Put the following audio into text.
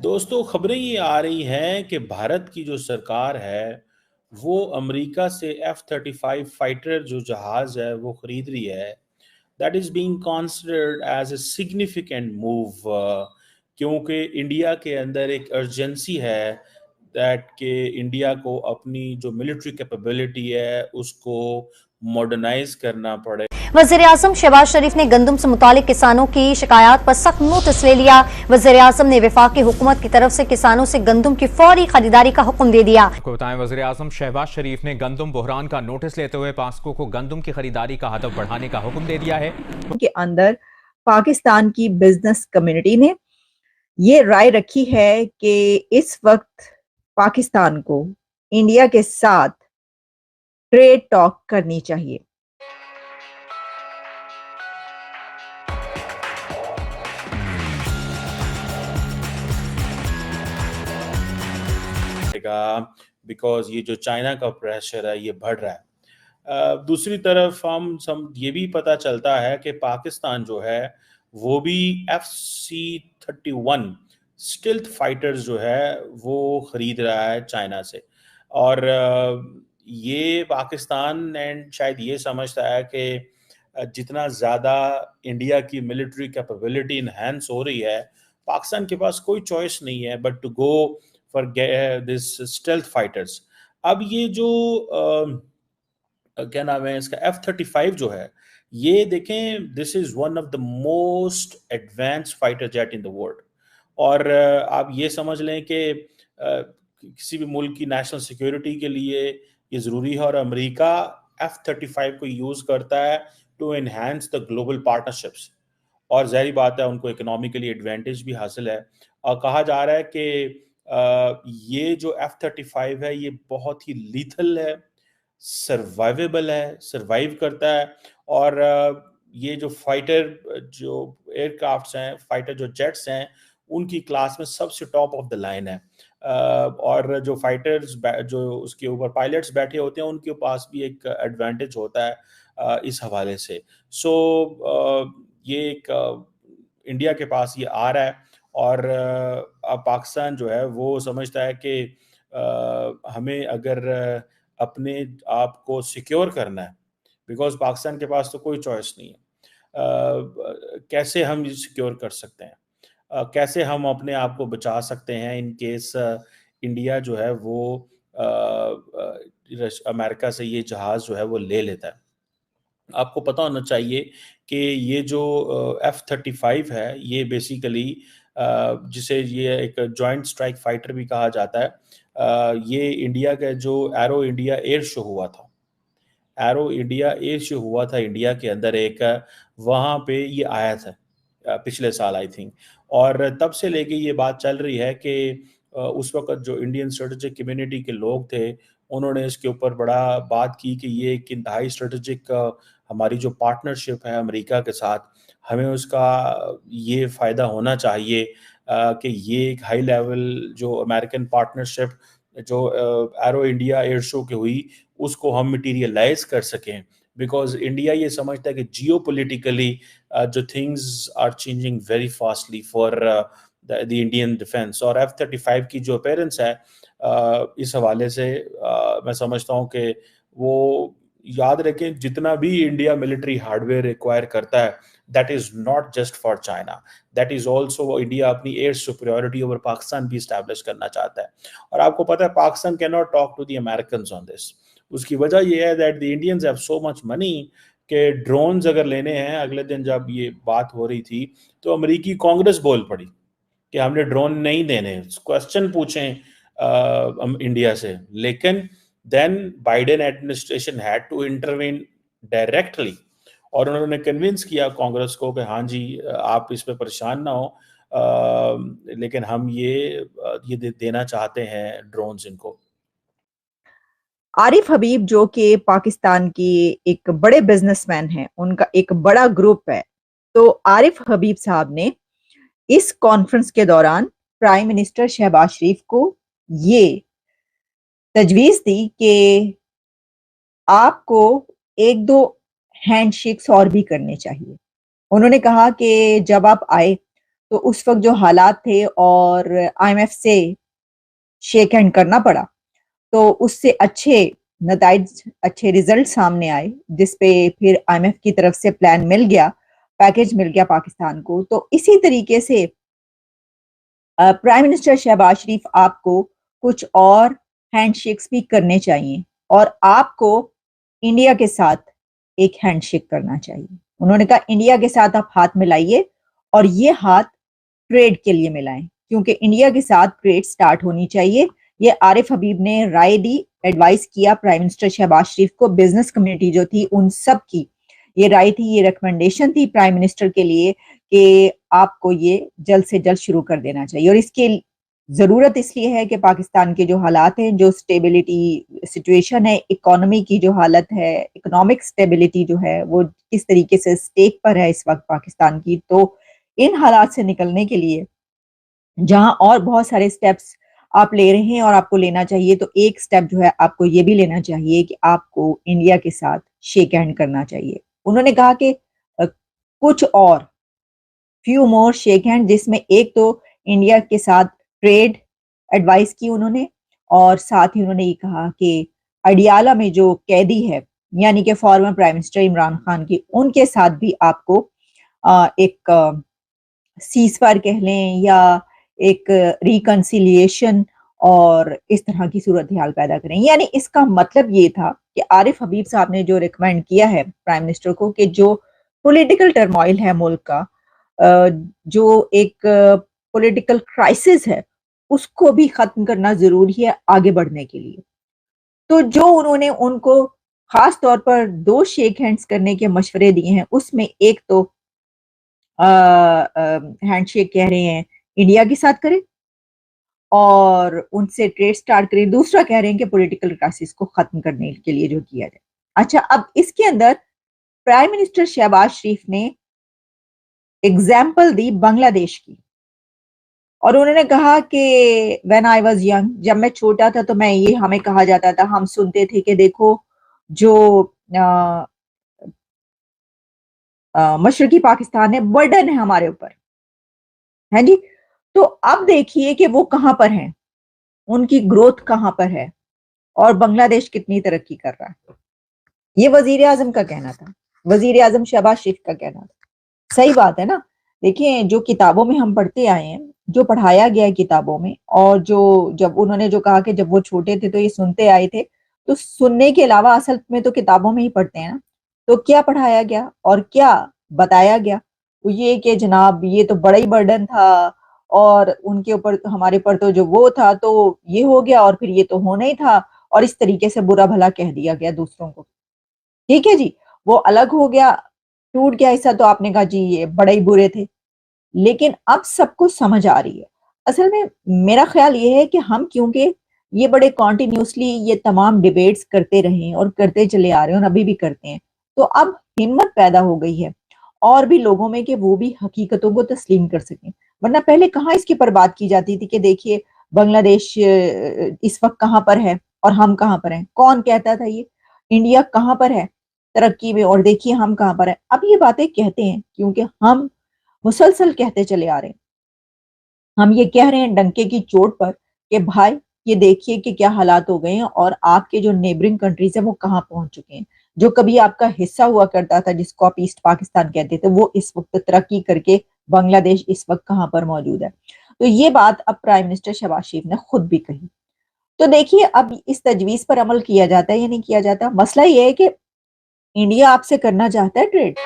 دوستو خبریں یہ آ رہی ہیں کہ بھارت کی جو سرکار ہے وہ امریکہ سے F-35 فائٹر جو جہاز ہے وہ خرید رہی ہے. That is being considered as a significant move کیونکہ انڈیا کے اندر ایک ارجنسی ہے that کہ انڈیا کو اپنی جو ملٹری کیپیبلٹی ہے اس کو ماڈرنائز کرنا پڑے. وزیر اعظم شہباز شریف نے گندم سے متعلق کسانوں کی شکایات پر سخت نوٹس لے لیا. وزیر اعظم نے وفاقی حکومت کی طرف سے کسانوں سے گندم کی فوری خریداری کا حکم دے دیا. آپ کو بتائیں وزیر اعظم شہباز شریف نے گندم بحران کا نوٹس لیتے ہوئے پاسکو کو گندم کی خریداری کا ہدف بڑھانے کا حکم دے دیا ہے. کے اندر پاکستان کی بزنس کمیونٹی نے یہ رائے رکھی ہے کہ اس وقت پاکستان کو انڈیا کے ساتھ ٹریڈ ٹاک کرنی چاہیے. بیکاز یہ جو چائنا کا پریشر ہے یہ بڑھ رہا ہے. دوسری طرف ہم یہ بھی پتہ چلتا ہے کہ پاکستان جو ہے وہ بھی F-31 اسٹیلتھ فائٹرز جو ہے وہ خرید رہا ہے چائنا سے. اور یہ پاکستان اینڈ شاید یہ سمجھتا ہے کہ جتنا زیادہ انڈیا کی ملٹری کیپیبلٹی انہینس ہو رہی ہے پاکستان کے پاس کوئی چوائس نہیں ہے but to go for this stealth fighters. اب یہ جو کیا نام ہے اس کا F-35 جو ہے یہ دیکھیں this is one of the most advance fighter jet in the world. اور آپ یہ سمجھ لیں کہ کسی بھی ملک کی نیشنل سیکیورٹی کے لیے یہ ضروری ہے اور امریکہ F-35 کو یوز کرتا ہے to enhance the global partnerships. اور ظاہری بات ہے ان کو اکنامیکلی ایڈوانٹیج بھی حاصل ہے. اور کہا جا رہا ہے کہ یہ جو F-35 ہے یہ بہت ہی لیتھل ہے, سروائیویبل ہے, سروائیو کرتا ہے. اور یہ جو فائٹر جو ایئر کرافٹس ہیں, فائٹر جو جیٹس ہیں, ان کی کلاس میں سب سے ٹاپ آف دا لائن ہے. اور جو فائٹرز جو اس کے اوپر پائلٹس بیٹھے ہوتے ہیں ان کے پاس بھی ایک ایڈوانٹیج ہوتا ہے اس حوالے سے. سو یہ ایک انڈیا کے پاس یہ آ رہا ہے اور اب پاکستان جو ہے وہ سمجھتا ہے کہ ہمیں اگر اپنے آپ کو سیکیور کرنا ہے بیکاز پاکستان کے پاس تو کوئی چوائس نہیں ہے, کیسے ہم یہ سیکیور کر سکتے ہیں, کیسے ہم اپنے آپ کو بچا سکتے ہیں ان کیس انڈیا جو ہے وہ امریکہ سے یہ جہاز جو ہے وہ لے لیتا ہے. آپ کو پتہ ہونا چاہیے کہ یہ جو F-35 ہے یہ بیسیکلی جسے یہ ایک جوائنٹ اسٹرائک فائٹر بھی کہا جاتا ہے, یہ انڈیا کا جو ایرو انڈیا ایئر شو ہوا تھا, ایرو انڈیا ایئر شو ہوا تھا انڈیا کے اندر ایک, وہاں پہ یہ آیا تھا پچھلے سال آئی تھنک. اور تب سے لے کے یہ بات چل رہی ہے کہ اس وقت جو انڈین اسٹریٹجک کمیونٹی کے لوگ تھے انہوں نے اس کے اوپر بڑا بات کی کہ یہ ایک انتہائی اسٹریٹجک ہماری جو پارٹنرشپ ہے امریکہ کے ساتھ, ہمیں اس کا یہ فائدہ ہونا چاہیے کہ یہ ایک ہائی لیول جو امریکن پارٹنرشپ جو ایرو انڈیا ایئر شو کی ہوئی اس کو ہم مٹیریلائز کر سکیں. بیکاز انڈیا یہ سمجھتا ہے کہ جیو پولیٹیکلی جو things are changing very fastly for the Indian defence. اور F-35 کی جو اپیرنس ہے اس حوالے سے میں سمجھتا ہوں کہ وہ یاد رکھیں جتنا بھی India military hard where require کرتا ہے that is not just for China, that is also India اپنی ایئر سپریورٹی اوور پاکستان بھی اسٹیبلش کرنا چاہتا ہے. اور آپ کو پتہ ہے پاکستان کی not talk to the Americans on this. اس کی وجہ یہ ہے that the Indians have so much money کہ ڈرونز اگر لینے ہیں, اگلے دن جب یہ بات ہو رہی تھی تو امریکی کانگریس بول پڑی کہ ہم نے ڈرون نہیں دینے, کوسچن پوچھیں انڈیا سے. لیکن then Biden administration had to intervene directly اور انہوں نے کنونس کیا کانگریس کو کہ ہاں جی آپ اس پہ پریشان نہ ہو, لیکن ہم یہ دینا چاہتے ہیں ڈرونز ان کو. عارف حبیب جو کہ پاکستان کی ایک بڑے بزنس مین ہیں, ان کا ایک بڑا گروپ ہے, تو عارف حبیب صاحب نے اس کانفرنس کے دوران پرائم منسٹر شہباز شریف کو یہ تجویز دی کہ آپ کو ایک دو ہینڈ شیکس اور بھی کرنے چاہیے. انہوں نے کہا کہ جب آپ آئے تو اس وقت جو حالات تھے اور IMF سے شیک ہینڈ کرنا پڑا تو اس سے اچھے نتائج اچھے ریزلٹ سامنے آئے، جس پہ پھر IMF کی طرف سے پلان مل گیا، پیکج مل گیا پاکستان کو۔ تو اسی طریقے سے پرائم منسٹر شہباز شریف آپ کو کچھ اور ہینڈ شیکس بھی کرنے چاہیے، اور آپ کو انڈیا کے ساتھ ایک ہینڈ شیک کرنا چاہیے۔ انہوں نے کہا انڈیا کے ساتھ آپ ہاتھ ملائیے، اور یہ ہاتھ ٹریڈ کے لیے ملائیں، کیونکہ انڈیا کے ساتھ ٹریڈ سٹارٹ ہونی چاہیے۔ یہ عارف حبیب نے رائے دی، ایڈوائز کیا پرائم منسٹر شہباز شریف کو، بزنس کمیونٹی جو تھی ان سب کی یہ رائے تھی، یہ ریکمنڈیشن تھی پرائم منسٹر کے لیے کہ آپ کو یہ جلد سے جلد شروع کر دینا چاہیے۔ اور اس کی ضرورت اس لیے ہے کہ پاکستان کے جو حالات ہیں، جو سٹیبلٹی سچویشن ہے، اکانومی کی جو حالت ہے، اکنامک سٹیبلٹی جو ہے وہ کس طریقے سے سٹیک پر ہے اس وقت پاکستان کی، تو ان حالات سے نکلنے کے لیے جہاں اور بہت سارے سٹیپس آپ لے رہے ہیں اور آپ کو لینا چاہیے، تو ایک سٹیپ جو ہے آپ کو یہ بھی لینا چاہیے کہ آپ کو انڈیا کے ساتھ شیک ہینڈ کرنا چاہیے۔ انہوں نے کہا کہ کچھ اور فیو مور شیک ہینڈ، جس میں ایک تو انڈیا کے ساتھ ٹریڈ ایڈوائز کی انہوں نے، اور ساتھ ہی انہوں نے یہ کہا کہ اڈیالہ میں جو قیدی ہے یعنی کہ former prime minister Imran Khan کی، ان کے ساتھ بھی آپ کو ایک سیز فائر کہہ لیں یا ایک ریکنسیلیشن اور اس طرح کی صورتحال پیدا کریں۔ یعنی اس کا مطلب یہ تھا کہ عارف حبیب صاحب نے جو ریکمینڈ کیا ہے پرائم منسٹر کو کہ جو پولیٹیکل ٹرموائل ہے ملک کا، جو ایک پولیٹیکل کرائسس ہے، اس کو بھی ختم کرنا ضروری ہے آگے بڑھنے کے لیے۔ تو جو انہوں نے ان کو خاص طور پر 2 شیک ہینڈز کرنے کے مشورے دیے ہیں، اس میں ایک تو ہینڈ شیک کہہ رہے ہیں انڈیا کے ساتھ کریں اور ان سے ٹریڈ سٹارٹ کریں، دوسرا کہہ رہے ہیں کہ پولیٹیکل کرائسس کو ختم کرنے کے لیے جو کیا جائے۔ اچھا، اب اس کے اندر پرائم منسٹر شہباز شریف نے اگزامپل دی بنگلہ دیش کی، اور انہوں نے کہا کہ when I was young، جب میں چھوٹا تھا تو میں یہ ہمیں کہا جاتا تھا، ہم سنتے تھے کہ دیکھو جو مشرقی پاکستان ہے برڈن ہے ہمارے اوپر، ہے جی۔ تو اب دیکھیے کہ وہ کہاں پر ہیں، ان کی گروتھ کہاں پر ہے، اور بنگلہ دیش کتنی ترقی کر رہا ہے۔ یہ وزیر اعظم کا کہنا تھا، وزیر اعظم شہباز شریف کا کہنا تھا۔ صحیح بات ہے نا؟ دیکھیں جو کتابوں میں ہم پڑھتے آئے ہیں، جو پڑھایا گیا ہے کتابوں میں، اور جو جب انہوں نے جو کہا کہ جب وہ چھوٹے تھے تو یہ سنتے آئے تھے، تو سننے کے علاوہ اصل میں تو کتابوں میں ہی پڑھتے ہیں نا۔ تو کیا پڑھایا گیا اور کیا بتایا گیا؟ وہ یہ کہ جناب یہ تو بڑا ہی برڈن تھا، اور ان کے اوپر ہمارے پر تو جو وہ تھا تو یہ ہو گیا، اور پھر یہ تو ہونا ہی تھا، اور اس طریقے سے برا بھلا کہہ دیا گیا دوسروں کو۔ ٹھیک ہے جی، وہ الگ ہو گیا، ٹوٹ گیا حصہ، تو آپ نے کہا جی یہ بڑے ہی برے تھے۔ لیکن اب سب کو سمجھ آ رہی ہے۔ اصل میں میرا خیال یہ ہے کہ ہم کیونکہ یہ بڑے کنٹینیوسلی یہ تمام ڈیبیٹس کرتے رہے اور کرتے چلے آ رہے ہیں اور ابھی بھی کرتے ہیں، تو اب ہمت پیدا ہو گئی ہے اور بھی لوگوں میں کہ وہ بھی حقیقتوں کو تسلیم کر سکیں۔ ورنہ پہلے کہاں اس کے پر بات کی جاتی تھی کہ دیکھیے بنگلہ دیش اس وقت کہاں پر ہے اور ہم کہاں پر ہیں۔ کون کہتا تھا یہ؟ انڈیا کہاں پر ہے ترقی میں، اور دیکھیے ہم کہاں پر ہیں۔ اب یہ باتیں کہتے ہیں کیونکہ ہم مسلسل کہتے چلے آ رہے ہیں، ہم یہ کہہ رہے ہیں ڈنکے کی چوٹ پر کہ بھائی یہ دیکھیے کہ کیا حالات ہو گئے ہیں، اور آپ کے جو نیبرنگ کنٹریز ہیں وہ کہاں پہنچ چکے ہیں۔ جو کبھی آپ کا حصہ ہوا کرتا تھا جس کو آپ ایسٹ پاکستان کہتے تھے، وہ اس وقت ترقی کر کے بنگلہ دیش اس وقت کہاں پر موجود ہے۔ تو یہ بات اب پرائم منسٹر شہباز شریف نے خود بھی کہی۔ تو دیکھیے اب اس تجویز پر عمل کیا جاتا ہے یا نہیں کیا جاتا۔ مسئلہ یہ ہے کہ انڈیا آپ سے کرنا چاہتا ہے ٹریڈ،